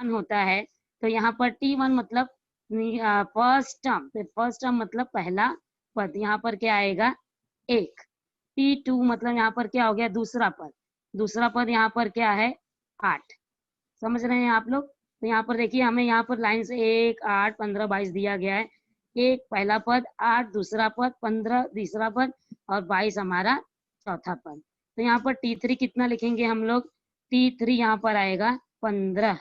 होता है तो यहाँ पर T1 मतलब फर्स्ट टर्म, तो फर्स्ट टर्म मतलब पहला पद, यहाँ पर क्या आएगा 1। T2 मतलब यहाँ पर क्या हो गया दूसरा पद, दूसरा पद यहाँ पर क्या है 8। समझ रहे हैं आप लोग? तो यहाँ पर देखिए हमें यहाँ पर लाइन से 1, 8, 15, 22 दिया गया है। 1 पहला पद, 8 दूसरा पद, 15 तीसरा पद और 22 हमारा चौथा पद। तो यहाँ पर T3 कितना लिखेंगे हम लोग? T3 यहाँ पर आएगा 15,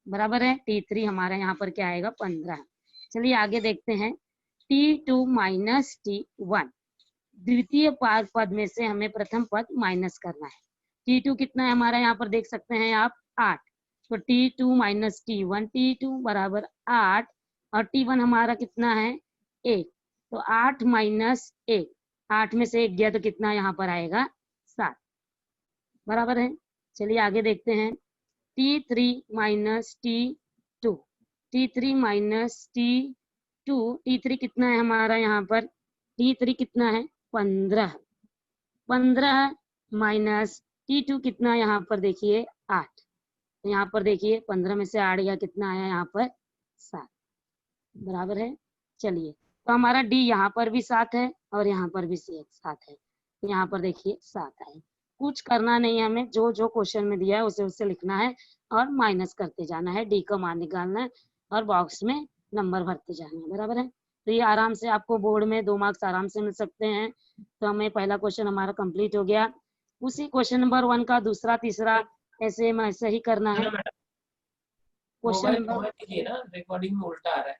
बराबर है। T3 हमारा यहाँ पर क्या आएगा 15। चलिए आगे देखते हैं। T2 माइनस T1, द्वितीय पद में से हमें प्रथम पद माइनस करना है। T2 कितना है हमारा, यहाँ पर देख सकते हैं आप 8, तो T2 माइनस T1, T2 बराबर 8 और T1 हमारा कितना है 1, तो 8 माइनस 1, 8 में से 1 गया तो कितना यहाँ पर आएगा 7, बराबर है। चलिए आगे देखते हैं। T3 minus T2, T3 minus T2, T3 कितना है हमारा यहाँ पर, T3 कितना है 15, 15 माइनस T2 कितना यहाँ पर देखिए 8, तो यहाँ पर देखिए 15 में से 8 गया कितना आया यहाँ पर 7, बराबर है। चलिए तो हमारा D यहाँ पर भी 7 है और यहाँ पर भी 7 है, तो यहाँ पर देखिए 7 आए। कुछ करना नहीं है हमें, जो जो क्वेश्चन में दिया है उसे उसे लिखना है और माइनस करते जाना है, D का मान निकालना है और बॉक्स में नंबर भरते जाना है, बराबर है। तो ये आराम से आपको बोर्ड में 2 मार्क्स आराम से मिल सकते हैं। तो हमें पहला क्वेश्चन हमारा कंप्लीट हो गया। उसी क्वेश्चन नंबर 1 का दूसरा तीसरा ऐसे में ऐसे ही करना है। क्वेश्चन नंबर ना रिकॉर्डिंग में उल्टा आ रहा है,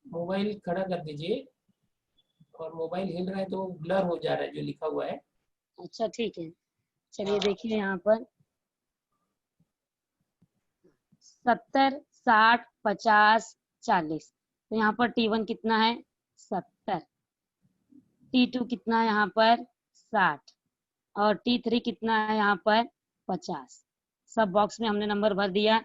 मोबाइल खड़ा कर दीजिए और मोबाइल हिल रहा है तो ब्लर हो जा रहा है जो लिखा हुआ है। अच्छा ठीक है। चलिए देखिए यहाँ पर 70, 60, 50, 40, तो यहाँ पर T1 कितना है 70, T2 कितना है यहाँ पर 60 और T3 कितना है यहाँ पर 50। सब बॉक्स में हमने नंबर भर दिया।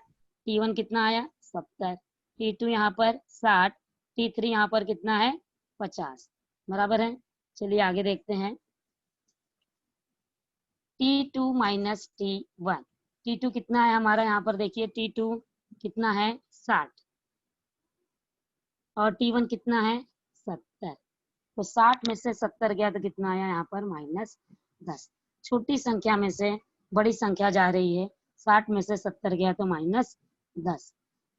T1 कितना आया 70, T2 यहाँ पर 60, T3 यहाँ पर कितना है 50, बराबर है। चलिए आगे देखते हैं। T2 माइनस T1, T2 कितना है हमारा यहाँ पर देखिए, T2 कितना है 60 और T1 कितना है 70, तो 60 में से 70 गया तो कितना आया यहाँ पर -10। छोटी संख्या में से बड़ी संख्या जा रही है, 60 में से 70 गया तो -10।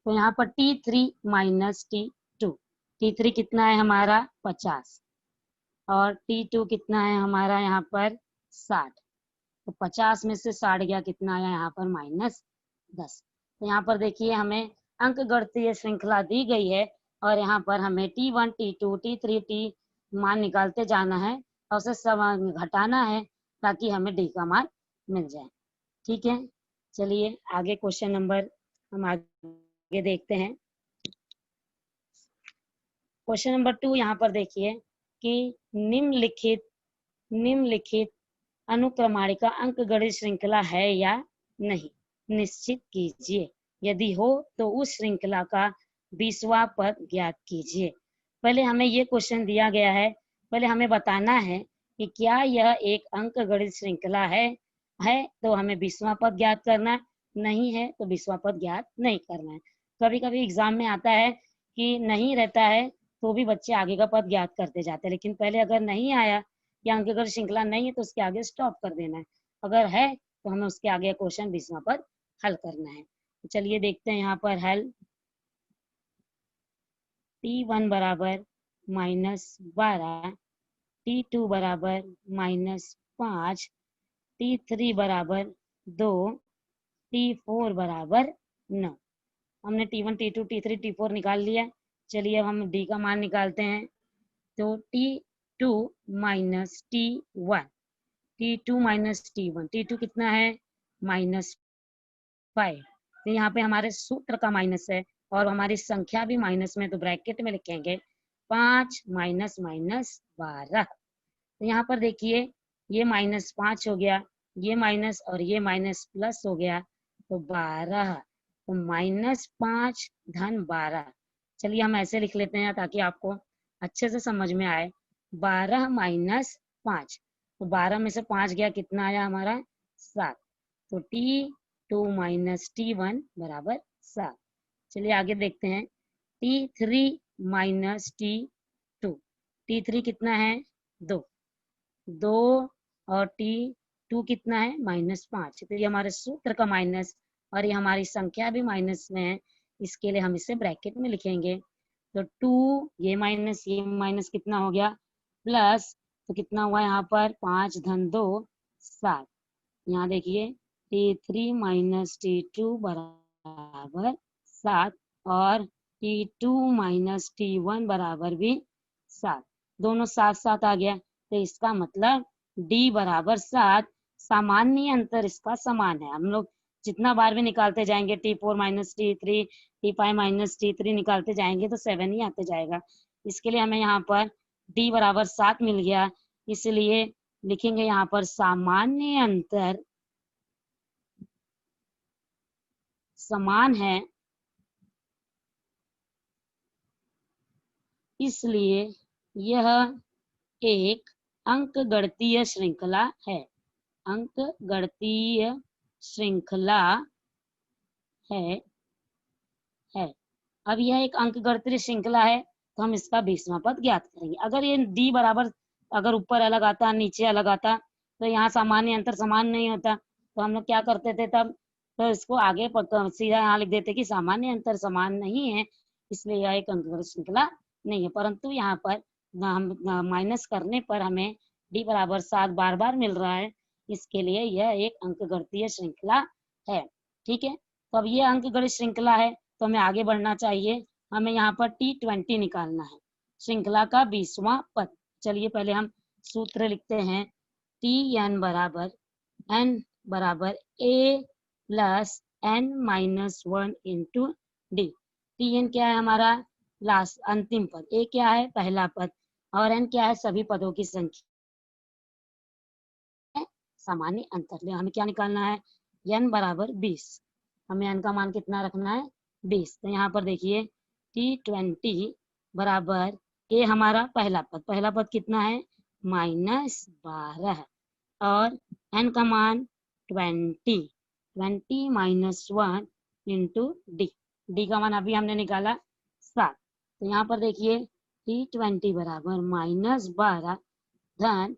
तो यहाँ पर T3 माइनस T2, T3 कितना है हमारा 50 और T2 कितना है हमारा यहाँ पर 60, तो 50 में से 60 गया कितना आया यहाँ पर -10। तो यहाँ पर देखिए हमें अंक गणितीय श्रृंखला दी गई है और यहाँ पर हमें T1, T2, T3, T मान निकालते जाना है और उसे सब घटाना है ताकि हमें D का मान मिल जाए। ठीक है, चलिए आगे क्वेश्चन नंबर हम आगे देखते हैं। क्वेश्चन नंबर 2 यहाँ पर देखिए कि निम्नलिखित अनुक्रमणिका अंकगणित श्रृंखला है या नहीं, निश्चित कीजिए। यदि हो तो उस श्रृंखला का 20वां पद ज्ञात कीजिए। पहले हमें ये क्वेश्चन दिया गया है, पहले हमें बताना है कि क्या यह एक अंकगणित श्रृंखला है तो हमें 20वां पद ज्ञात करना है, नहीं है तो 20वां पद ज्ञात नहीं करना है। कभी कभी एग्जाम में आता है कि नहीं रहता है तो भी बच्चे आगे का पद ज्ञात करते जाते हैं, लेकिन पहले अगर नहीं आया या अंकगणित श्रृंखला नहीं है तो उसके आगे स्टॉप कर देना है, अगर है तो हमें उसके आगे क्वेश्चन 20वां पद हल करना है। तो चलिए देखते हैं यहाँ पर हल। T1 बराबर -12, T2 बराबर -5, T3 बराबर 2, T4 बराबर 9। हमने T1, T2, T3, T4 निकाल लिया। चलिए अब हम D का मान निकालते हैं। तो T2 minus T1, T2 minus T1, T2 कितना है -5, तो यहाँ पे हमारे सूत्र का माइनस है और हमारी संख्या भी माइनस में, तो ब्रैकेट में लिखेंगे 5 माइनस -12। तो यहाँ पर देखिए ये -5 हो गया, ये माइनस और ये माइनस प्लस हो गया तो 12, तो -5 धन 12। चलिए हम ऐसे लिख लेते हैं ताकि आपको अच्छे से समझ में आए। 12 माइनस 5, तो 12 में से 5 गया कितना आया हमारा 7, तो 2 माइनस T1 बराबर 7। चलिए आगे देखते हैं। T3 माइनस T2, T3 कितना है 2, 2 और T2 कितना है -5। तो ये हमारे सूत्र का माइनस और ये हमारी संख्या भी माइनस में है, इसके लिए हम इसे ब्रैकेट में लिखेंगे। तो 2 ये माइनस कितना हो गया प्लस, तो कितना हुआ यहाँ पर 5 धन 2 7। यहाँ देखिए T3 माइनस T2 बराबर 7 और T2 माइनस T1 बराबर भी 7, दोनों साथ साथ आ गया। तो इसका मतलब D बराबर 7, सामान्य अंतर इसका समान है। हम लोग जितना बार भी निकालते जाएंगे T4 minus T3, T5 minus T3 निकालते जाएंगे तो 7 ही आते जाएगा। इसके लिए हमें यहाँ पर D बराबर 7 मिल गया, इसलिए लिखेंगे यहाँ पर सामान्य अंतर समान है, इसलिए यह एक अंकगणितीय श्रृंखला है। अंकगणितीय श्रृंखला है। अब यह एक अंकगणितीय श्रृंखला है तो हम इसका 20वां पद ज्ञात करेंगे। अगर ये D बराबर, अगर ऊपर अलग आता नीचे अलग आता तो यहाँ सामान्य अंतर समान नहीं होता, तो हम लोग क्या करते थे तब, तो इसको आगे सीधा यहाँ लिख देते कि सामान्य अंतर समान नहीं है, इसलिए यह एक अंकगणित श्रृंखला नहीं है। परंतु यहाँ पर माइनस करने पर हमें D बराबर 7 बार बार मिल रहा है, इसके लिए यह एक अंकगणितीय श्रृंखला है। ठीक है, तो अब ये अंकगणित श्रृंखला है तो हमें आगे बढ़ना चाहिए। हमें यहाँ पर T20 निकालना है, श्रृंखला का 20वां पद। चलिए पहले हम सूत्र लिखते हैं। Tn बराबर n बराबर a plus n minus 1 into D. Tn क्या है हमारा लास्ट अंतिम पद, a क्या है पहला पद और n क्या है सभी पदों की संख्या, सामान्य अंतर। हमें क्या निकालना है n बराबर 20, हमें n का मान कितना रखना है 20। तो यहाँ पर देखिए T20 बराबर a हमारा पहला पद कितना है -12 और n का मान 20 माइनस 1 इंटू डी का मान अभी हमने निकाला 7। तो यहाँ पर देखिए T20 बराबर -12 धन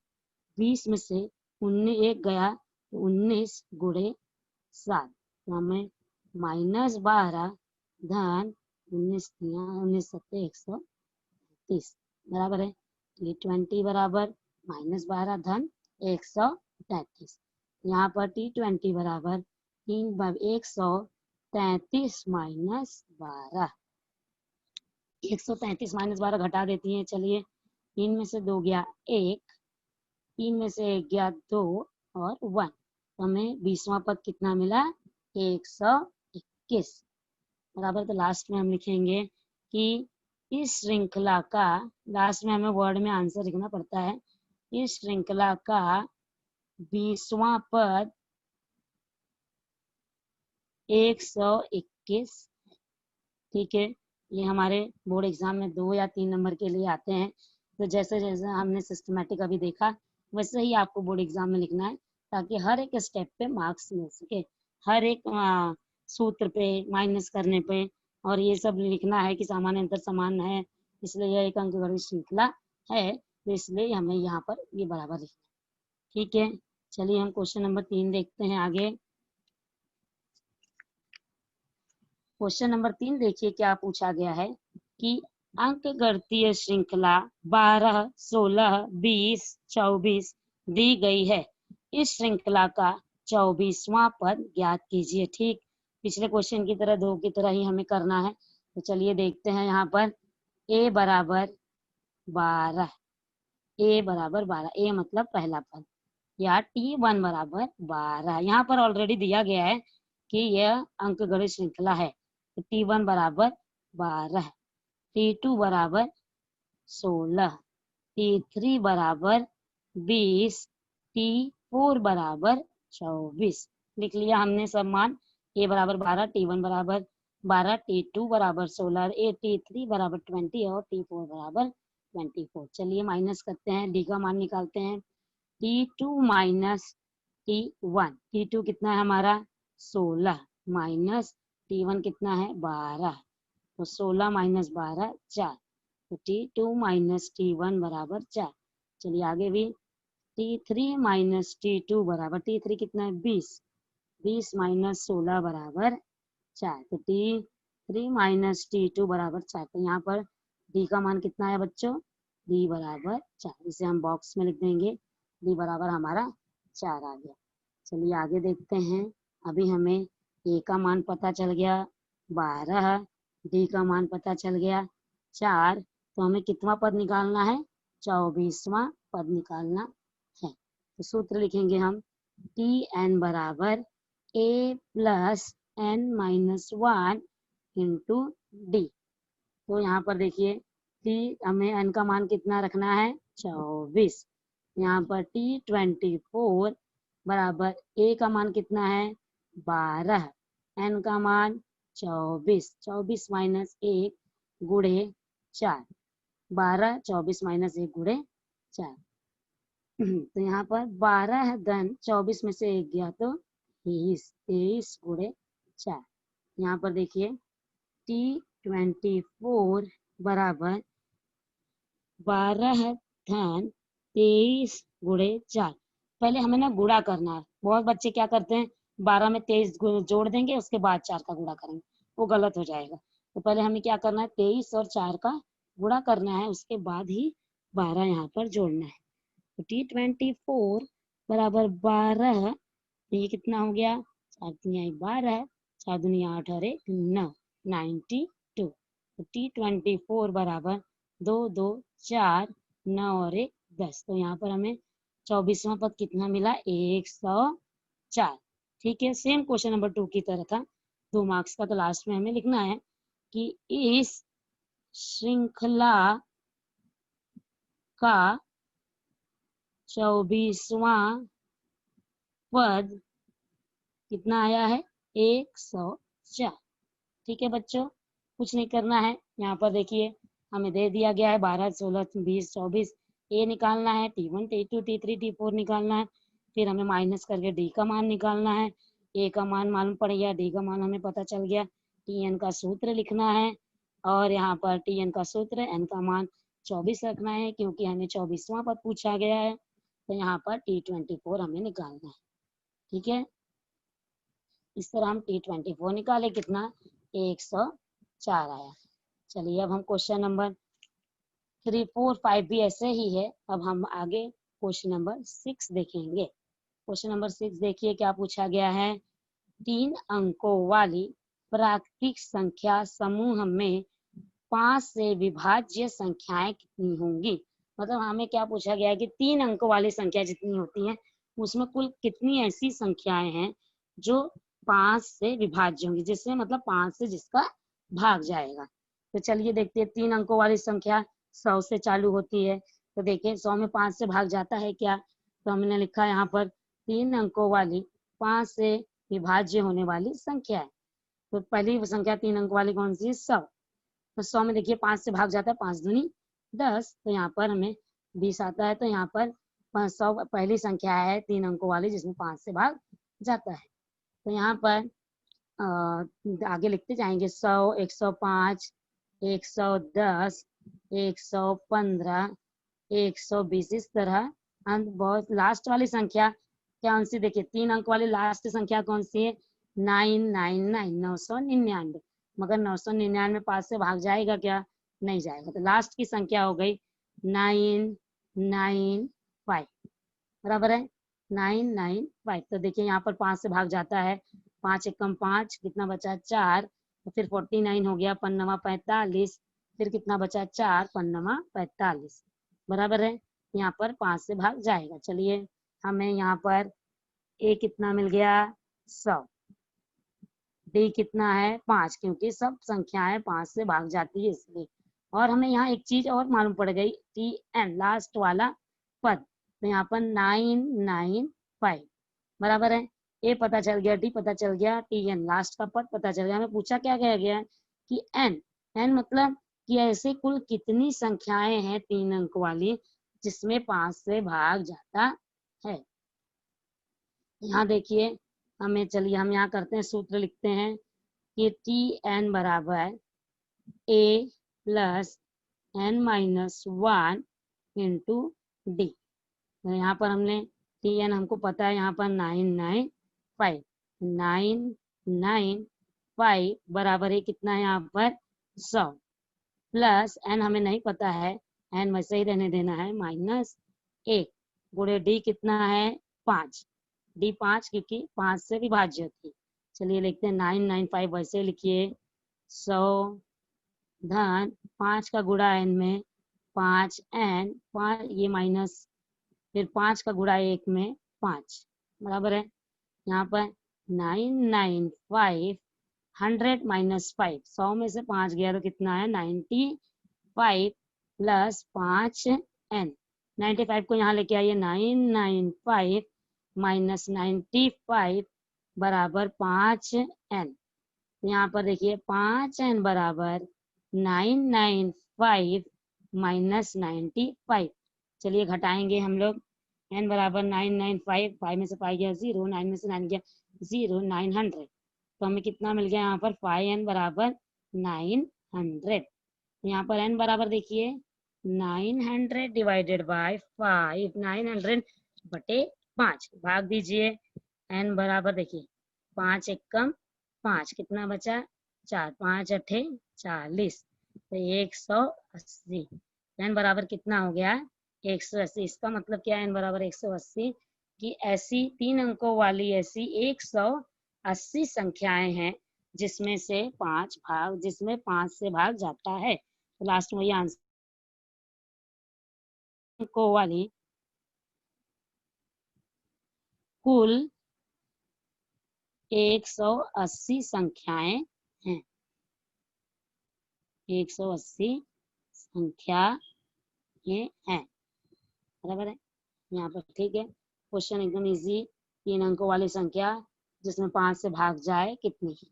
20 में से 1 गया तो 19 गुणे 7, तो हमें -12 धन 19 सत्ते 130 बराबर है। T20 बराबर -12 धन 133। यहाँ पर T20 बराबर 133 माइनस 12, 133 माइनस 12 घटा देती है। चलिए 3 में से 2 गया 1, 3 में से 1 गया 2 और 1, तो हमें 20वां पद कितना मिला 121 बराबर। तो लास्ट में हम लिखेंगे कि इस श्रृंखला का, लास्ट में हमें वर्ड में आंसर लिखना पड़ता है, इस श्रृंखला का 20वां पद 121। ठीक है, ये हमारे बोर्ड एग्जाम में 2 या 3 नंबर के लिए आते हैं। तो जैसे जैसे हमने सिस्टमेटिक अभी देखा वैसे ही आपको बोर्ड एग्जाम में लिखना है, ताकि हर एक स्टेप पे मार्क्स मिल सके, हर एक सूत्र पे माइनस करने पे, और ये सब लिखना है कि सामान्य अंतर समान है, इसलिए यह एक अंकगणित श्रृंखला है, तो इसलिए हमें यहाँ पर ये बराबर लिखना है। ठीक है, चलिए हम क्वेश्चन नंबर 3 देखते हैं आगे। क्वेश्चन नंबर 3 देखिए क्या पूछा गया है कि अंकगणितीय श्रृंखला 12, 16, 20, 24 दी गई है, इस श्रृंखला का 24वां पद ज्ञात कीजिए। ठीक, पिछले क्वेश्चन की तरह 2 की तरह ही हमें करना है। तो चलिए देखते हैं। यहाँ पर a बराबर 12, a बराबर 12, a मतलब पहला पद, या T1 बराबर 12। यहाँ पर ऑलरेडी दिया गया है कि यह अंकगणित श्रृंखला है, तो T1 बराबर 12, T2 बराबर 16, T3 बराबर 20, T4 बराबर 24। लिख लिया हमने सब मान। A बराबर 12, T1 बराबर 12, T2 बराबर 16, T3 बराबर 20 और T4 बराबर 24। चलिए माइनस करते हैं, D का मान निकालते हैं। T2 माइनस T1, T2 कितना है हमारा 16 माइनस T1 कितना है 12, तो 16 माइनस 12 4, तो T2 माइनस T1 बराबर 4। चलिए आगे भी T3 माइनस T2 बराबर, T3 कितना है 20, 20 माइनस 16 बराबर 4, तो T3 माइनस T2 बराबर 4। तो यहाँ पर D का मान कितना है बच्चों, D बराबर 4, इसे हम बॉक्स में लिख देंगे, D बराबर हमारा 4 आ गया। चलिए आगे देखते हैं। अभी हमें A का मान पता चल गया 12, D का मान पता चल गया 4, तो हमें कितना पद निकालना है, 24वां पद निकालना है। तो सूत्र लिखेंगे हम, Tn बराबर A plus n minus 1 into D. तो यहाँ पर देखिए T हमें n का मान कितना रखना है 24, यहाँ पर T24 बराबर A का मान कितना है 12, n का मान 24, 24 माइनस 1 गुणे 4, 12 24 माइनस 1 गुणे 4। तो यहाँ पर 12 धन 24 में से 1 गया तो 23, 23 गुणे 4। यहाँ पर देखिए T24 बराबर 12 धन 23 गुणे 4। पहले हमें ना गुणा करना है। बहुत बच्चे क्या करते हैं 12 में 23 जोड़ देंगे, उसके बाद 4 का गुणा करेंगे, वो गलत हो जाएगा। तो पहले हमें क्या करना है 23 और 4 का गुणा करना है, उसके बाद ही 12 यहाँ पर जोड़ना है। तो T24 बराबर 12, ये कितना हो गया 4 दुनिया 12, 4 दुनिया 8 और 1 9, 92। तो T24 बराबर 2 2 4 9 और 1 10। तो यहाँ पर हमें 24वां पद कितना मिला 104। ठीक है, सेम क्वेश्चन नंबर 2 की तरह था, 2 मार्क्स का। तो लास्ट में हमें लिखना है कि इस श्रृंखला का 24वां पद कितना आया है 104। ठीक है बच्चों, कुछ नहीं करना है। यहाँ पर देखिए हमें दे दिया गया है 12 16 20 24, ए निकालना है, T1 T2 T3 T4 निकालना है, फिर हमें माइनस करके डी का मान निकालना है। ए का मान मालूम पड़ गया, डी का मान हमें पता चल गया, Tn का सूत्र लिखना है, और यहाँ पर Tn का सूत्र n का मान 24 रखना है, क्योंकि हमें 24वां पद पूछा गया है। तो यहाँ पर T24 हमें निकालना है। ठीक है, इस तरह हम T24 निकाले, कितना 104 आया। चलिए अब हम क्वेश्चन नंबर 3 4 5 भी ऐसे ही है। अब हम आगे क्वेश्चन नंबर 6 देखेंगे। क्वेश्चन नंबर 6 देखिए क्या पूछा गया है, 3 अंकों वाली प्राकृतिक संख्या समूह में 5 से विभाज्य संख्याएं कितनी होंगी। मतलब हमें क्या पूछा गया है कि 3 अंकों वाली संख्या जितनी होती है उसमें कुल कितनी ऐसी संख्याएं हैं जो 5 से विभाज्य होंगी, जिससे मतलब 5 से जिसका भाग जाएगा। तो चलिए देखते हैं, 3 अंकों वाली संख्या 100 से चालू होती है, तो देखिए 100 में 5 से भाग जाता है क्या। तो हमने लिखा यहाँ पर 3 अंकों वाली 5 से विभाज्य होने वाली संख्या है। तो पहली संख्या 3 अंक वाली कौन सी है 100। तो 100 में देखिए 5 से भाग जाता है, 5 दूनी 10, तो यहाँ पर हमें 20 आता है। तो यहाँ पर 100 पहली संख्या है 3 अंकों वाली जिसमें 5 से भाग जाता है। तो यहाँ पर आगे लिखते जाएंगे 100 105 110 115 120, इस तरह। अंत बहुत लास्ट वाली संख्या कौन सी, देखिए 3 अंक वाली लास्ट संख्या कौन सी है 999 999, मगर 999 5 से भाग जाएगा क्या, नहीं जाएगा। तो लास्ट की संख्या हो गई 995, बराबर है 995। तो देखिए यहाँ पर 5 से भाग जाता है, 5 एकम 5, कितना बचा 4, तो फिर 49 हो गया, पन्नमा 45, फिर कितना बचा 4, पन्नमा 45, बराबर है। यहाँ पर 5 से भाग जाएगा। चलिए हमें यहाँ पर ए कितना मिल गया 100, डी कितना है 5, क्योंकि सब संख्याएं 5 से भाग जाती है इसलिए। और हमें यहाँ एक चीज और मालूम पड़ गई, टी एन लास्ट वाला पद, तो यहाँ पर 995, बराबर है। ए पता चल गया, डी पता चल गया, टी एन लास्ट का पद पता चल गया। हमें पूछा क्या गया गया कि एन, एन मतलब कि ऐसे कुल कितनी संख्याएं हैं 3 अंक वाली जिसमें 5 से भाग जाता है। यहाँ देखिए हमें, चलिए हम यहाँ करते हैं, सूत्र लिखते हैं कि टी एन बराबर A plus N minus 1 into D. तो यहाँ पर हमने टी एन हमको पता है, यहाँ पर 995 बराबर है कितना है यहाँ पर 100, प्लस एन हमें नहीं पता है, एन वैसे ही रहने देना है, माइनस 1 गुणे डी कितना है 5, डी 5 क्योंकि 5 से विभाज्य थी। चलिए लिखते हैं 995 वैसे लिखिए 100 धन 5 का गुणा एन में 5 एन 5 ये माइनस फिर 5 का गुणा 1 में 5 बराबर है यहाँ पर 995 100 माइनस 5 100 में से 5 गया तो कितना है 95 प्लस 5 एन 95 को यहाँ लेके आइए 995 माइनस 95 बराबर 5 एन। यहाँ पर देखिए 5 एन बराबर 995 माइनस 95। चलिए घटाएंगे हम लोग, एन बराबर 995, 5 में से 5 गया 0, 9 में से 9 गया 0, 900, तो हमें कितना मिल गया यहाँ पर 5n बराबर 900। यहाँ पर n बराबर देखिए 900 डिवाइडेड बाय 5, 900 बटे 5 भाग दीजिए, n बराबर देखिए 5 एक कम 5 कितना बचा 4, 5 अठे 40, तो 180, n बराबर कितना हो गया 180। इसका मतलब क्या है n बराबर 180 कि ऐसी 3 अंकों वाली ऐसी 180 संख्याएं हैं जिसमें 5 से भाग जाता है। तो लास्ट में ये आंसर अंकों वाली कुल 180 संख्याएं हैं, 180 संख्या ये हैं बराबर है यहाँ पर। ठीक है, क्वेश्चन एकदम इजी, 3 अंकों वाली संख्या जिसमें 5 से भाग जाए कितनी है,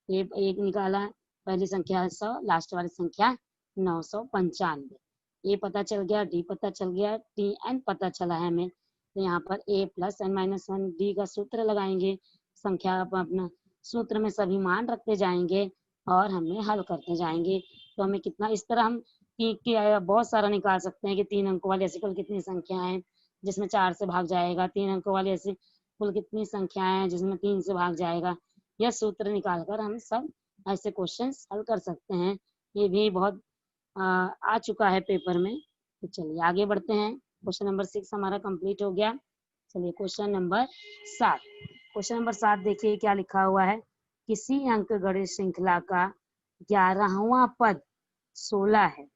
ये एक निकाला, पहली संख्या 100, लास्ट वाली संख्या 995, ये पता चल गया, डी पता चल गया, टी एन पता चला है हमें। तो यहाँ पर ए प्लस एन माइनस 1 डी का सूत्र लगाएंगे, संख्या अपना सूत्र में सभी मान रखते जाएंगे और हमें हल करते जाएंगे। तो हमें कितना, इस तरह हम बहुत सारा निकाल सकते हैं कि 3 अंकों वाली ऐसी कुल कितनी संख्या है जिसमें 4 से भाग जाएगा, 3 अंकों वाली ऐसी कुल कितनी संख्याएं हैं जिसमें 3 से भाग जाएगा। यह सूत्र निकालकर हम सब ऐसे क्वेश्चंस हल कर सकते हैं, ये भी बहुत आ चुका है पेपर में। तो चलिए आगे बढ़ते हैं, क्वेश्चन नंबर 6 हमारा कंप्लीट हो गया। चलिए क्वेश्चन नंबर 7, क्वेश्चन नंबर 7 देखिए क्या लिखा हुआ है, किसी अंक गणित श्रृंखला का 11वां पद 16 है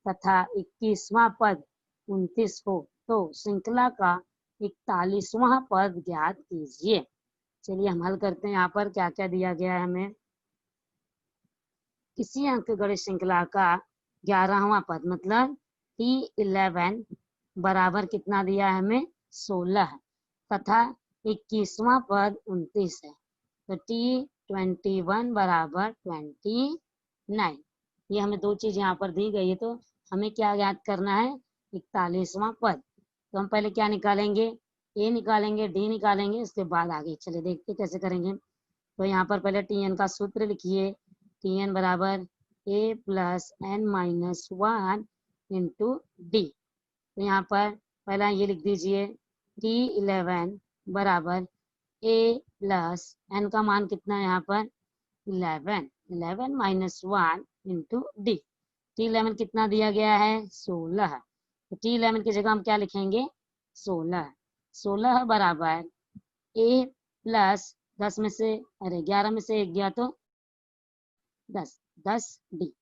तथा 21वां पद 29 हो तो श्रृंखला का 41वां पद ज्ञात कीजिए। चलिए हम हल करते हैं, यहाँ पर क्या क्या दिया गया है हमें, किसी अंक गणित श्रृंखला का 11वां पद मतलब T11 बराबर कितना दिया है हमें 16 है तथा 21वां पद 29 है, तो T21 बराबर 29। ये हमें दो चीज यहाँ पर दी गई है, तो हमें क्या ज्ञात करना है 41वां पद। तो हम पहले क्या निकालेंगे, ए निकालेंगे, डी निकालेंगे, उसके बाद आगे चले देखते कैसे करेंगे। तो यहाँ पर पहले टी एन का सूत्र लिखिए, टी एन बराबर A plus N minus 1 into D. तो यहाँ पर पहला ये लिख दीजिए T11 बराबर ए प्लस एन का मान कितना है यहाँ पर 11 माइनस 1 इंटू डी। T11 कितना दिया गया है 16, तो T11 की जगह हम क्या लिखेंगे 16 बराबर ए प्लस 10 में से 11 में से 1 गया तो 10 डी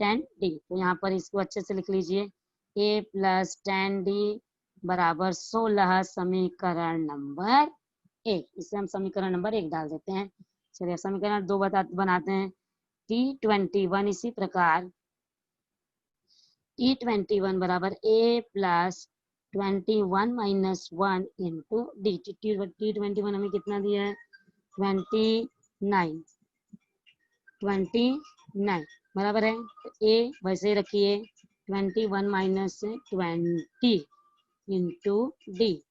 10 डी। तो यहाँ पर इसको अच्छे से लिख लीजिए, ए प्लस 10 डी बराबर 16 समीकरण नंबर 1। इसे हम समीकरण नंबर 1 डाल देते हैं। चलिए समीकरण 2 बनाते हैं, T21 इसी प्रकार T21 बराबर A plus 21 minus 1 into D. T21 हमें कितना दिया है 29 बराबर है, तो ए वैसे ही रखिए 21 माइनस 20 इंटू डी।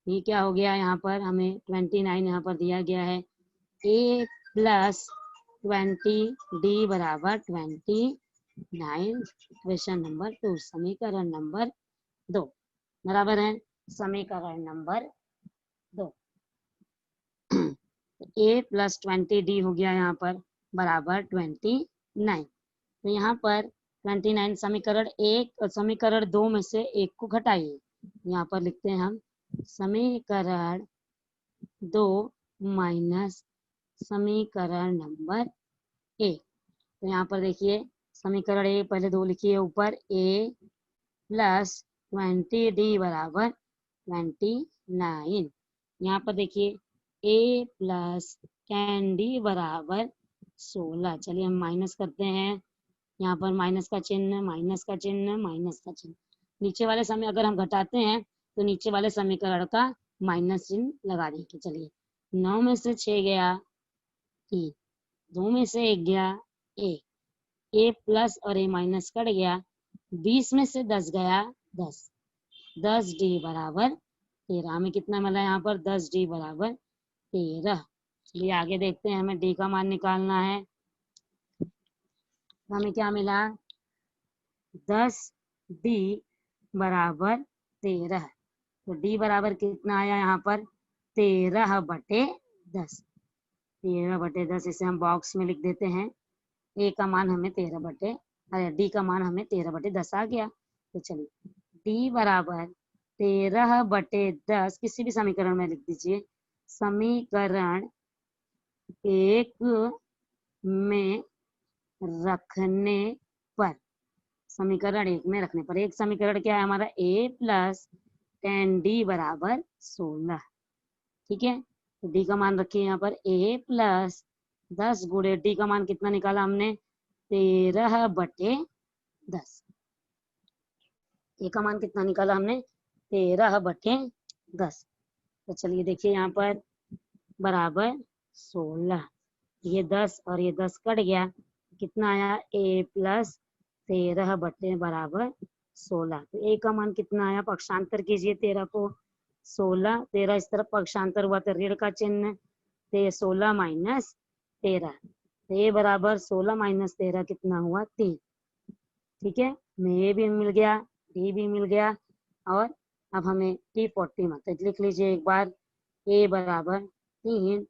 ये क्या हो गया, यहाँ पर हमें 29 यहाँ पर दिया गया है। a प्लस 20 d बराबर 29, क्वेश्चन नंबर 2, समीकरण नंबर 2 बराबर है समीकरण नंबर 2। a प्लस 20d हो गया यहाँ पर बराबर 29। तो यहाँ पर 29 समीकरण 1 और समीकरण 2 में से एक को घटाइए। यहाँ पर लिखते हैं हम समीकरण 2 माइनस समीकरण नंबर 1। तो यहाँ पर देखिए समीकरण ए पहले 2 लिखिए ऊपर, a प्लस 20d बराबर 29। यहाँ पर देखिए a प्लस 10d बराबर 16। चलिए हम माइनस करते हैं, यहाँ पर माइनस का चिन्ह, माइनस का चिन्ह, माइनस का चिन्ह। नीचे वाले समय अगर हम घटाते हैं तो नीचे वाले समीकरण का माइनस चिन्ह लगा देंगे। चलिए 9 में से 6 गया 3, 2 में से 1 गया 1, a प्लस और a माइनस कट गया, 20 में से 10 गया 10, 10d बराबर 13। हमें कितना मिला यहाँ पर 10d बराबर 13। चलिए आगे देखते हैं, हमें d का मान निकालना है। हमें क्या मिला 10d बराबर 13। तो d बराबर कितना आया यहाँ पर 13/10। 13/10 इसे हम बॉक्स में लिख देते हैं। a का मान हमें 13/, d का मान हमें 13/10 आ गया। तो चलिए d बराबर 13/10 किसी भी समीकरण में लिख दीजिए। समीकरण 1 में रखने पर, समीकरण 1 में रखने पर, एक समीकरण क्या है हमारा a प्लस 10d बराबर 16। ठीक है, तो d का मान रखिए यहाँ पर a प्लस 10 गुणे d का मान कितना निकाला हमने 13/10। a का मान कितना निकाला हमने 13/10। तो चलिए देखिए यहाँ पर बराबर 16, ये 10 और ये 10 कट गया, कितना आया a प्लस 13/10 बराबर 16। तो a का मान कितना आया, पक्षांतर कीजिए 13 को, 16 13 इस तरफ पक्षांतर हुआ तो ऋण का चिन्ह, तो 16 माइनस 13, तो a बराबर 16 माइनस 13 कितना हुआ 3। ठीक है, हमें a भी मिल गया, d भी मिल गया, और अब हमें T40 मतलब लिख लीजिए एक बार, a बराबर 3,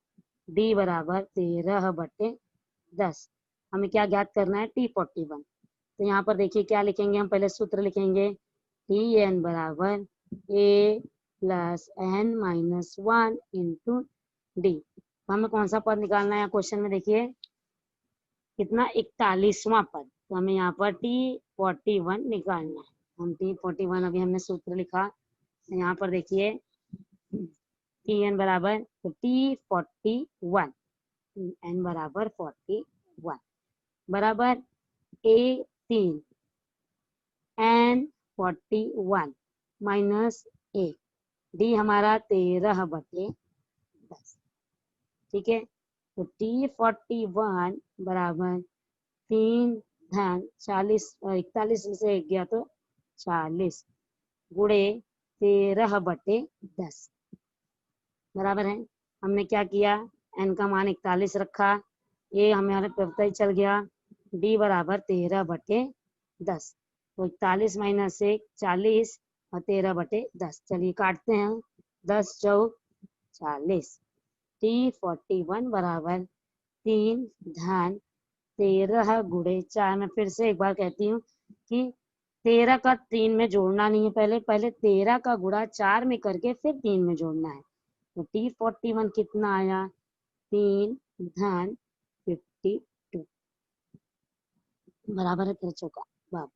d बराबर 13/10। हमें क्या ज्ञात करना है T41। तो यहाँ पर देखिए क्या लिखेंगे, हम पहले सूत्र लिखेंगे Tn बराबर a plus n minus 1 into D. तो हमें कौन सा पद निकालना है क्वेश्चन में, देखिए कितना 41वां पद। तो हमें यहाँ पर T41 निकालना है। हम T41 अभी हमने सूत्र लिखा, तो यहाँ पर देखिए Tn बराबर, तो T41 n बराबर 41 बराबर A3 n 41 माइनस 1, डी हमारा 13/10। ठीक है, तो T41 बराबर 3 धन 40, 41 में से 1 गया तो 40 गुणे 13/10 बराबर है। हमने क्या किया, n का मान 41 रखा, ये हमारे पता ही चल गया, d बराबर 13/10। तो 41 माइनस 1 40 और 13/10। चलिए काटते हैं, 10 चौक 40। T41 बराबर 3 धन 13 गुणे 4। मैं फिर से एक बार कहती हूँ कि 13 का 3 में जोड़ना नहीं है, पहले 13 का गुणा 4 में करके फिर 3 में जोड़ना है। तो T41 कितना आया 3 धन 52 बराबर है 13 चौका बाब।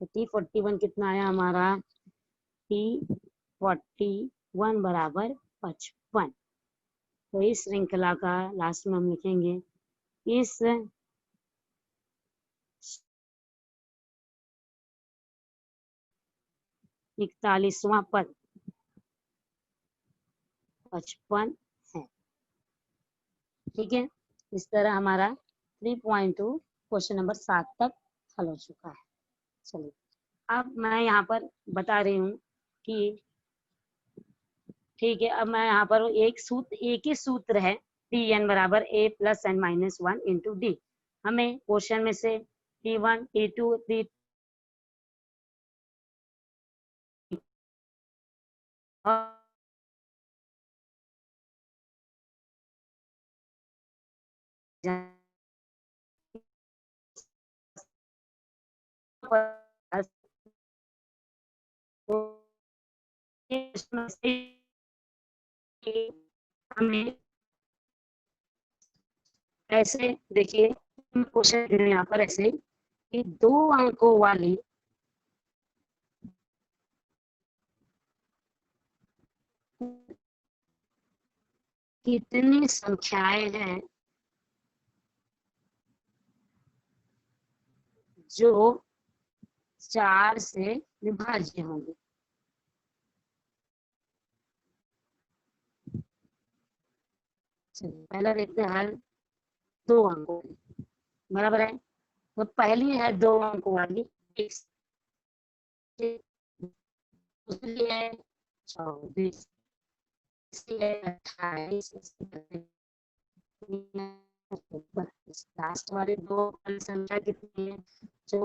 तो T41 कितना आया हमारा T41 बराबर 55। तो इस श्रृंखला का लास्ट में हम लिखेंगे, इस 41वां पद 55 है। ठीक है, इस तरह हमारा 3.2 क्वेश्चन नंबर 7 तक हल हो चुका है। चलिए अब मैं यहाँ पर बता रही हूँ कि ठीक है, अब मैं यहाँ पर एक ही सूत्र है, टी एन बराबर A plus N minus one into D. हमें क्वेश्चन में से T1 T2 T हमें ऐसे देखिए क्वेश्चन यहाँ पर ऐसे कि 2 अंकों वाली कितनी संख्याएं हैं जो 4 से विभाज्य होंगे। चलिए पहला देखते हैं हल 2 अंकों की, बराबर है। तो पहली है 2 अंकों वाली, दूसरी है 24, तीसरी है 28, लास्ट वाली 2 संख्या कितनी है जो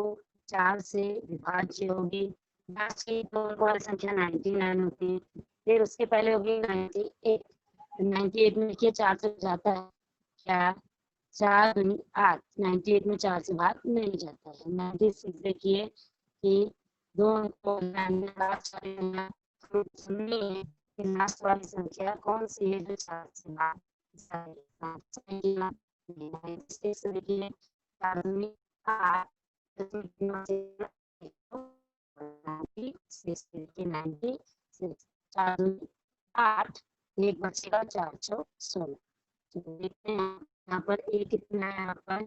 4 से विभाज्य होगी। लास्ट की 2 अंकों वाली संख्या 99 होती है। फिर उसके पहले होगी 98, 98 में देखिए 4 से जाता है क्या, 4 दूनी 8, 98 में 4 से भाग नहीं जाता है। 96 देखिए कि 2 अंकों लास्ट वाली सुननी है कि लास्ट वाली संख्या कौन सी है जो 4 से भाग जाएगी। 96 देखिए 4 दूनी 8, 4 दूनी 8, एक बचेगा 416। तो देखते हैं यहाँ पर ए कितना है, यहाँ पर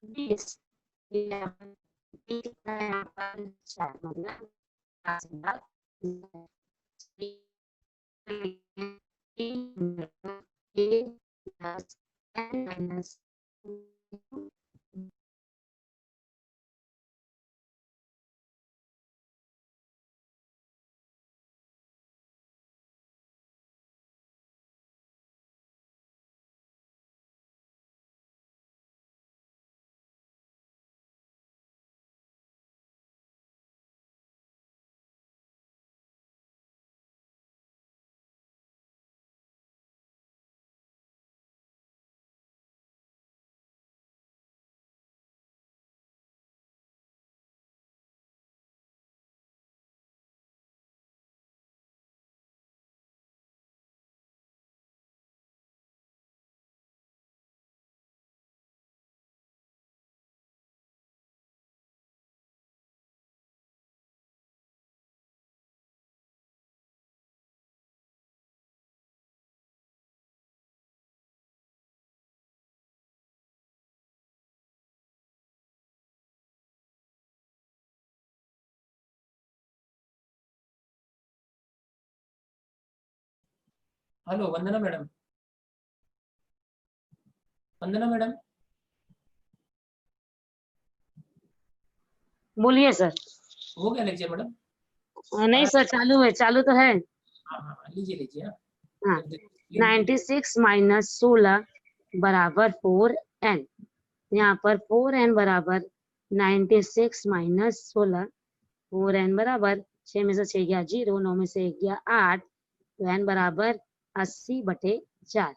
20, कितना है यहाँ पर 4, मतलब 5 भाग माइनस। हेलो वंदना मैडम, वंदना मैडम, बोलिए सर। हो गया लेक्चर मैडम? नहीं सर, चालू है, चालू तो है। हाँ हाँ हाँ, लीजिए लीजिए। हाँ, हाँ 96 माइनस 16 बराबर 4n। यहाँ पर 4n बराबर 96 माइनस 16, 4n बराबर 6 में से 6 गया 0, 9 में से 1 गया 8, तो n बराबर 80/4।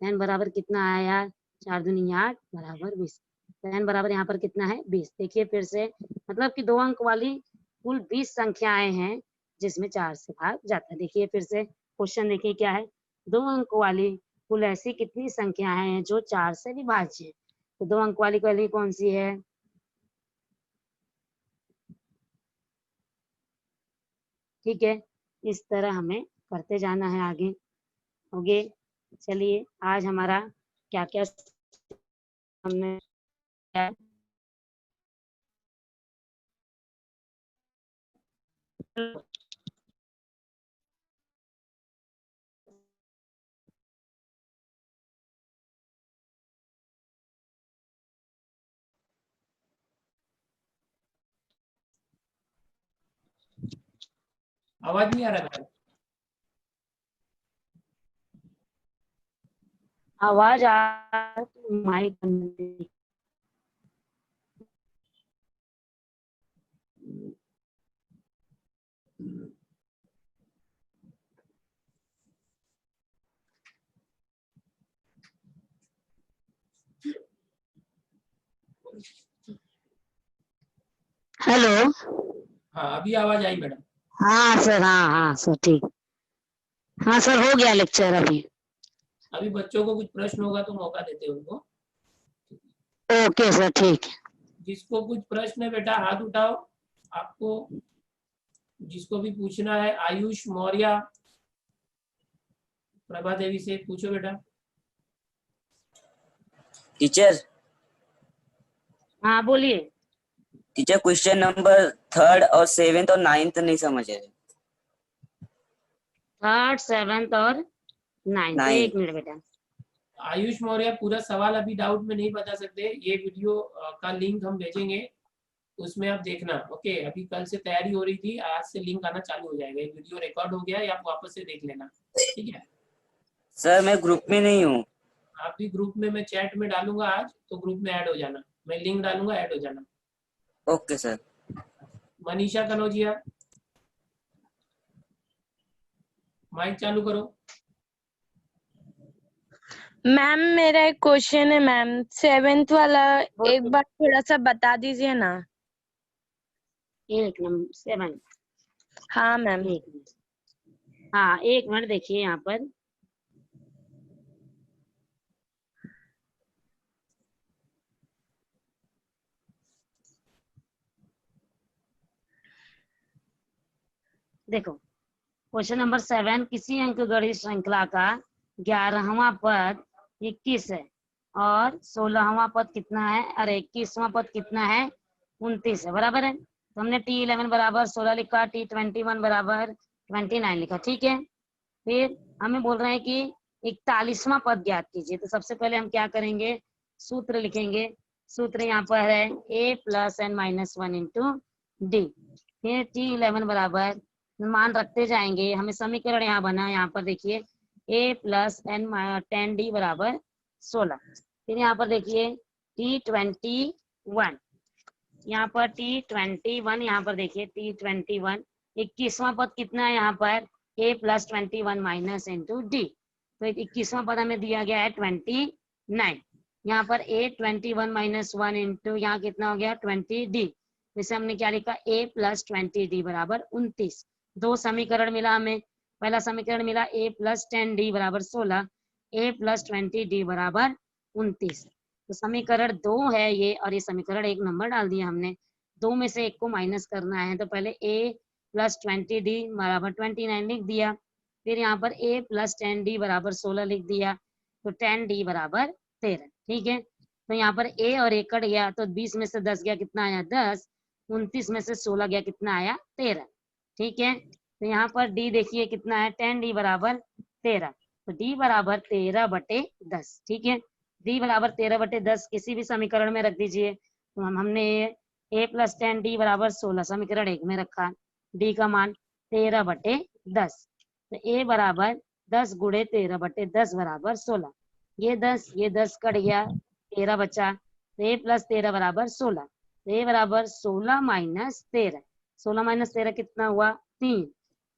n बराबर कितना आया, 4 दूनी 8 बराबर 20। तो n बराबर यहाँ पर कितना है, 20। देखिए फिर से, मतलब कि 2 अंक वाली कुल 20 संख्याएं हैं जिसमें 4 से भाग जाता है। देखिए फिर से क्वेश्चन देखिए क्या है, 2 अंक वाली कुल ऐसी कितनी संख्याएं हैं जो 4 से विभाज्य है। तो 2 अंक वाली कौन सी है, ठीक है। इस तरह हमें करते जाना है आगे। ओके, चलिए आज हमारा क्या क्या हमने आवाज नहीं आ रहा मैडम? आवाज आ माइक बंद। हेलो। हाँ अभी आवाज आई मैडम। हाँ सर, हाँ सर, ठीक। हाँ सर, हो गया लेक्चर अभी। अभी बच्चों को कुछ प्रश्न होगा तो मौका देते हैं उनको। ओके सर, ठीक है। जिसको कुछ प्रश्न है बेटा हाथ उठाओ। आपको जिसको भी पूछना है, आयुष मौर्य, प्रभा देवी से पूछो बेटा। टीचर हाँ बोलिए। टीचर क्वेश्चन नंबर 3 और 7 और 9 नहीं समझ रहे। 3rd 7th और 9th। 9 एक मिनट बेटा। आयुष मौर्य पूरा सवाल अभी डाउट में नहीं बता सकते, ये वीडियो का लिंक हम भेजेंगे, उसमें आप देखना। ओके, अभी कल से तैयारी हो रही थी, आज से लिंक आना चालू हो जाएगा। ये वीडियो रिकॉर्ड हो गया है, आप वापस से देख लेना, ठीक है। सर मैं ग्रुप में नहीं हूँ। आप भी ग्रुप में, मैं चैट में डालूंगा आज, तो ग्रुप में ऐड हो जाना, मैं लिंक डालूंगा, ऐड हो जाना। Okay sir. Manisha Kanaujia, mike चालू करो। मैम मेरा एक क्वेश्चन है मैम, 7th वाला बोलिए। एक बार थोड़ा सा बता दीजिए ना। 7। हाँ मैम। एक मिनट। हाँ, एक मिनट देखिए यहाँ पर। देखो, क्वेश्चन नंबर 7, किसी अंकगणित श्रृंखला का 11वां पद 21 है और 16वां पद कितना है, अरे 21वां पद कितना है, 29 है, बराबर है। तो हमने T11 बराबर 16 लिखा, T21 बराबर 29 लिखा, ठीक है। फिर हमें बोल रहे हैं कि 41वां पद ज्ञात कीजिए। तो सबसे पहले हम क्या करेंगे, सूत्र लिखेंगे। सूत्र यहाँ पर है a + n - 1 × d। फिर T11 बराबर, मान रखते जाएंगे, हमें समीकरण यहाँ बना, यहाँ पर देखिए a + n - 10d बराबर 16। फिर यहाँ पर देखिए T21, यहाँ पर T21, यहाँ पर देखिए T21, 21वां पद कितना है यहाँ पर, a + 21 - d। तो 21वां पद हमें दिया गया है 29। यहाँ पर a 21 - 1 इंटू यहाँ कितना हो गया 20d। जैसे हमने क्या लिखा, a + 20d बराबर 29। दो समीकरण मिला हमें। पहला समीकरण मिला a + 10d बराबर 16, a + 20d बराबर 29। तो समीकरण 2 है ये, और ये समीकरण 1 नंबर डाल दिया हमने। दो में से एक को माइनस करना है, तो पहले a + 20d बराबर 29 लिख दिया। फिर यहाँ पर a + 10d बराबर 16 लिख दिया, तो 10d बराबर 13, ठीक है। तो यहाँ पर a और a कट गया, तो 20 में से 10 गया, कितना आया 10। 29 में से 16 गया, कितना आया 13, ठीक है। तो यहाँ पर d देखिए कितना है, 10d बराबर 13। तो d बराबर 13/10, ठीक है। d बराबर 13/10 किसी भी समीकरण में रख दीजिए। तो हमने a + 10d बराबर 16 समीकरण 1 में रखा, d का मान 13/10। तो a बराबर 10 × 13/10 बराबर 16। ये 10 कट गया, 13 बचा। तो a + 13 बराबर 16। तो a बराबर 16 - 13। 16 - 13 कितना हुआ, 3।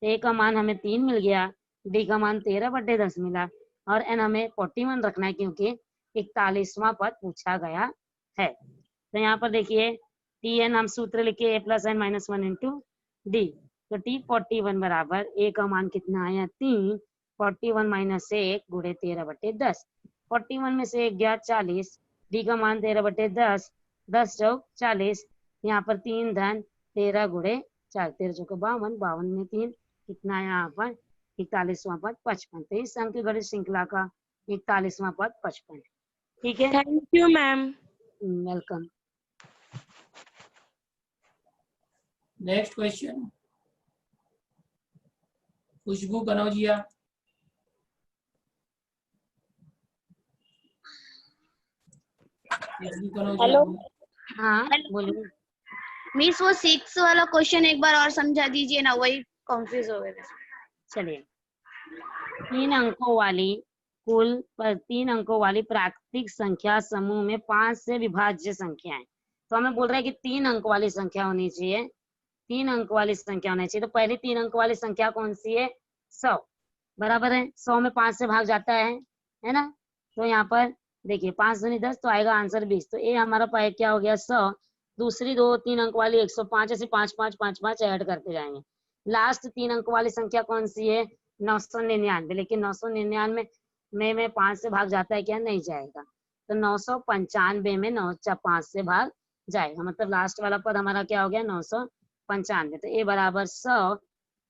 a का मान हमें 3 मिल गया, d का मान 13/10 मिला, और n हमें 41 रखना है क्योंकि 41वां पद पूछा गया है। तो यहाँ पर देखिए Tn हम सूत्र लिखे a + n - 1 × d। तो T41 बराबर a का मान कितना आया 3, 41 - 1 × 13/10। 41 में से 1 गया 40, d का मान 13/10, 10 चौक 40, यहाँ पर 3 धन 13 × 4, 13 चौक 52, 52 में 3 कितना आया यहाँ पर 41वां पद 55। तो इस अंकगणित श्रृंखला का 41वां पद 55, ठीक है। Thank you ma'am. Welcome. Next question, Khushboo Kanaujia. Hello. हाँ बोलिए। मिस वो 6 वाला क्वेश्चन एक बार और समझा दीजिए ना, वही कंफ्यूज हो गए थे। चलिए, 3 अंकों वाली कुल पर 3 अंकों वाली प्राकृतिक संख्या समूह में 5 से विभाज्य संख्याएं। तो हमें बोल रहा है कि 3 अंक वाली संख्या होनी चाहिए, 3 अंक वाली संख्या होनी चाहिए। तो पहली 3 अंक वाली संख्या कौन सी है? 100, बराबर है। 100 में 5 से भाग जाता है ना। तो यहाँ पर देखिए 5 दूनी 10, तो आएगा आंसर 20। तो ये हमारा पाए क्या हो गया? 100। दूसरी 2 3 अंक वाली 105, ऐसे 5 5 5 5 ऐड करते जाएंगे। लास्ट 3 अंक वाली संख्या कौन सी है? 999। लेकिन 999 में 5 से भाग जाता है क्या? नहीं जाएगा। तो 995 में 5 से भाग जाएगा, मतलब लास्ट वाला पद हमारा क्या हो गया? 995। तो ए बराबर 100,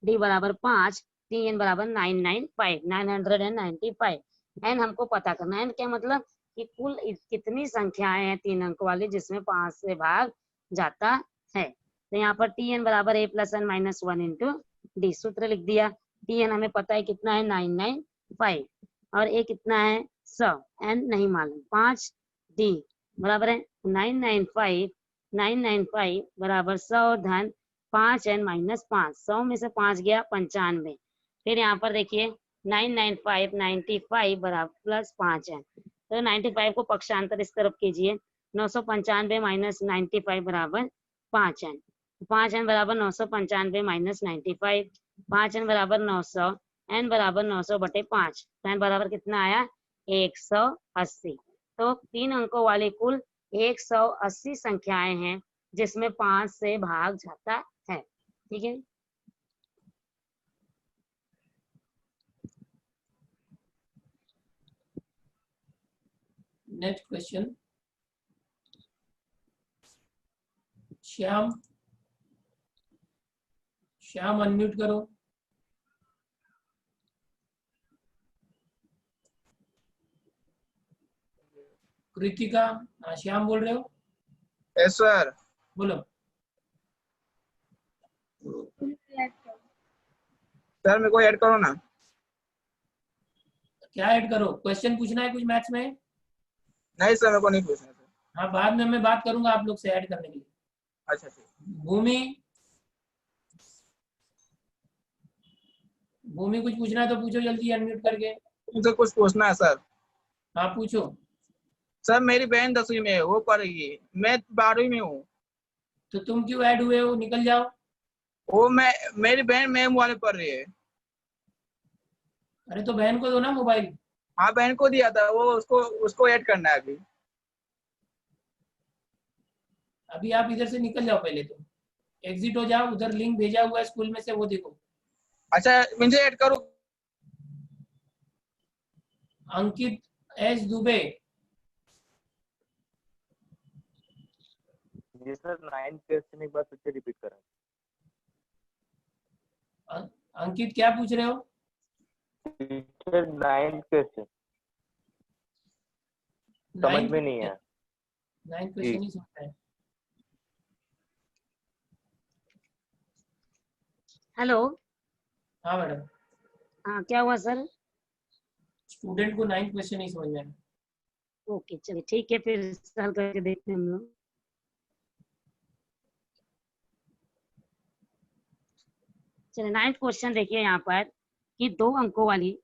डी बराबर 5, टी एन बराबर 995। एन हमको पता करना है। एन क्या मतलब कि कुल कितनी संख्याएं हैं 3 अंक वाली जिसमें 5 से भाग जाता है। तो यहाँ पर टी एन बराबर A plus N minus 1 into D. सूत्र लिख दिया। टी एन हमें पता है कितना है? 995, और ए कितना है? 100। एन नहीं मालूम। 5 डी बराबर है 995 बराबर 100 धन 5 एन माइनस 5। 100 में से 5 गया 95। फिर यहाँ पर देखिए 995 बराबर प्लस 5 एन। तो 95 को पक्षांतर इस तरफ कीजिए। 995 माइनस 95 बराबर 5 एन। 5 एन बराबर 995 माइनस 95। 5 एन बराबर 900। एन बराबर 900 बटे 5। तो एन बराबर कितना आया? 180। तो 3 अंकों वाली कुल 180 संख्याएं हैं जिसमें 5 से भाग जाता है। ठीक है। नेक्स्ट क्वेश्चन, श्याम अनम्यूट करो। कृतिका, श्याम बोल रहे हो? Yes sir. बोलो। सर मेरे को ऐड करो ना। क्या ऐड करो? क्वेश्चन पूछना है कुछ मैथ्स में? नहीं सर, मेरे को नहीं पूछना सर। हाँ, बाद में मैं बात करूंगा आप लोग से ऐड करने के लिए। अच्छा ठीक। भूमि कुछ पूछना है तो पूछो जल्दी अनम्यूट करके। मुझे कुछ पूछना है सर। हाँ पूछो। सर मेरी बहन 10वीं में है, वो पढ़ेगी, मैं 12वीं में हूँ। तो तुम क्यों ऐड हुए हो? निकल जाओ। वो मेरी बहन मैम वाले पढ़ रही है। अरे तो बहन को दो ना मोबाइल। हाँ बहन को दिया था, वो उसको ऐड करना है अभी। अभी आप इधर से निकल जाओ, पहले तो एग्जिट हो जाओ। उधर लिंक भेजा हुआ है स्कूल में से, वो देखो। अच्छा मुझे ऐड करो। अंकित एस दुबे। जी सर, 9th क्वेश्चन एक बार फिर से रिपीट करें। अंकित क्या पूछ रहे हो? टीचर 9th क्वेश्चन समझ में नहीं है। 9th क्वेश्चन ही समझता है। हेलो। हाँ मैडम। हाँ क्या हुआ सर? स्टूडेंट को 9th क्वेश्चन नहीं समझ में आया। ओके चलिए ठीक है, फिर हल करके देखते हैं हम लोग। चलिए 9th क्वेश्चन देखिए यहाँ पर कि 2 अंकों वाली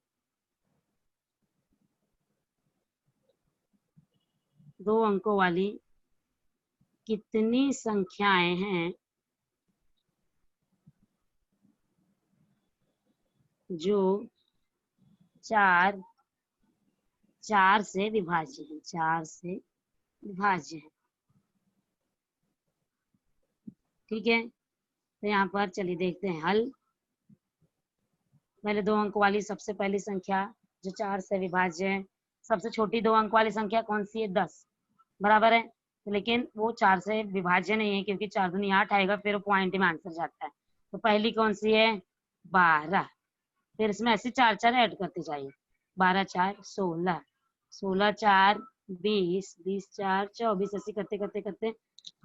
2 अंकों वाली कितनी संख्याएं हैं जो 4 से विभाज्य है। 4 से विभाज्य है। ठीक है। तो यहाँ पर चलिए देखते हैं हल। पहले 2 अंक वाली सबसे पहली संख्या जो 4 से विभाज्य है, सबसे छोटी 2 अंक वाली संख्या कौन सी है? 10, बराबर है। लेकिन वो 4 से विभाज्य नहीं है क्योंकि 4 दूनी 8 आएगा, फिर वो पॉइंट में आंसर जाता है। तो पहली कौन सी है? 12। फिर इसमें ऐसे 4 4 ऐड करते जाइए। 12 4 16, 16 4 20, 20 4 24, ऐसे करते करते करते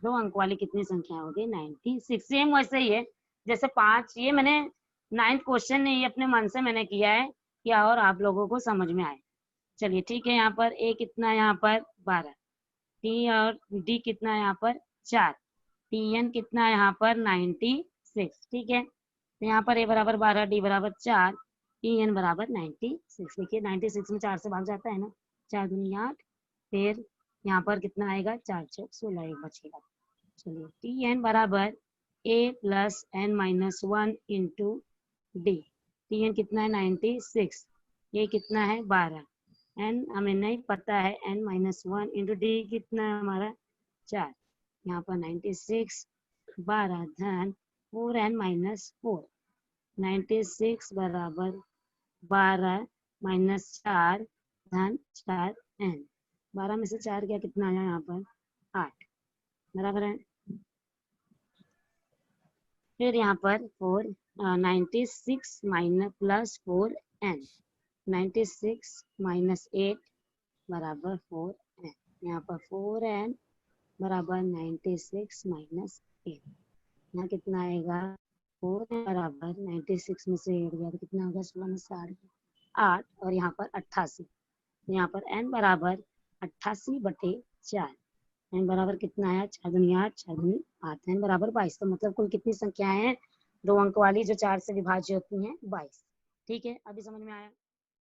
2 अंक वाली कितनी संख्या हो गई? 96। सेम वैसे ही है जैसे 5। ये मैंने 9th क्वेश्चन नहीं, अपने मन से मैंने किया है क्या और आप लोगों को समझ में आए। चलिए ठीक है। यहाँ पर ए कितना है? यहाँ पर 12। टी और डी कितना है? यहाँ पर 4। टी एन कितना है? यहाँ पर 96। ठीक है। तो यहाँ पर a बराबर 12, d बराबर 4, en बराबर 96। देखिए 96 में 4 से भाग जाता है ना, 4 दूनी 8, फिर यहाँ पर कितना आएगा, 4 चौक 16, एक बचेगा। चलिए tn बराबर a plus n minus 1 into D. tn कितना है 96, ये कितना है 12, n हमें नहीं पता है, n माइनस 1 इंटू डी कितना है हमारा 4, यहाँ पर 96 12 धन 4n माइनस 4, 96 बराबर 12 माइनस 4 धन 4n, 12 में से 4 क्या कितना आया यहाँ पर 8, बराबर है। फिर यहाँ पर 96 माइनस प्लस 4n, 96 माइनस 8 बराबर 4n, यहाँ पर 4n बराबर 96 माइनस 8, यहाँ कितना आएगा 4n बराबर 96 में से 8 गया तो कितना होगा, 16 में से 8 और यहाँ पर 88, यहाँ पर n बराबर 88/4, n बराबर कितना आया 4 दूनी 8, 4 दूनी 8, n बराबर 22। तो मतलब कुल कितनी संख्याएं हैं 2 अंक वाली जो 4 से विभाज्य होती हैं 22। ठीक है, अभी समझ में आया।